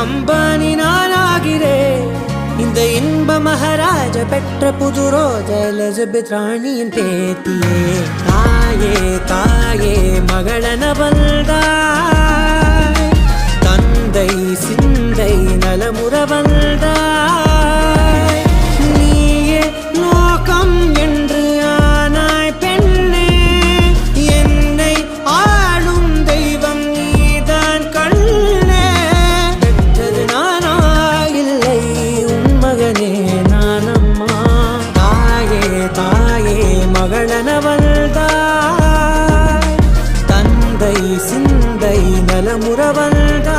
அம்பானி நானாகிறேன். இந்த இன்ப மகாராஜ பெற்ற புது ரோஜா எலிசபெத் ராணியின் பேத்தியே. தாயே தாயே மகளன வந்தாய், தந்தை சிந்தை நலமுற வந்தாய். நீயே லோகம் என்று ஆனாய் பெண்ணே, என்னை ஆளும் தெய்வம் நீதான் கண்ணே. பெற்றது நானா இல்லை உன் மகனே நானம்மா. தாயே தாயே மகளன வந்தாய், தந்தை சிந்தை நலமுற வந்தாய்.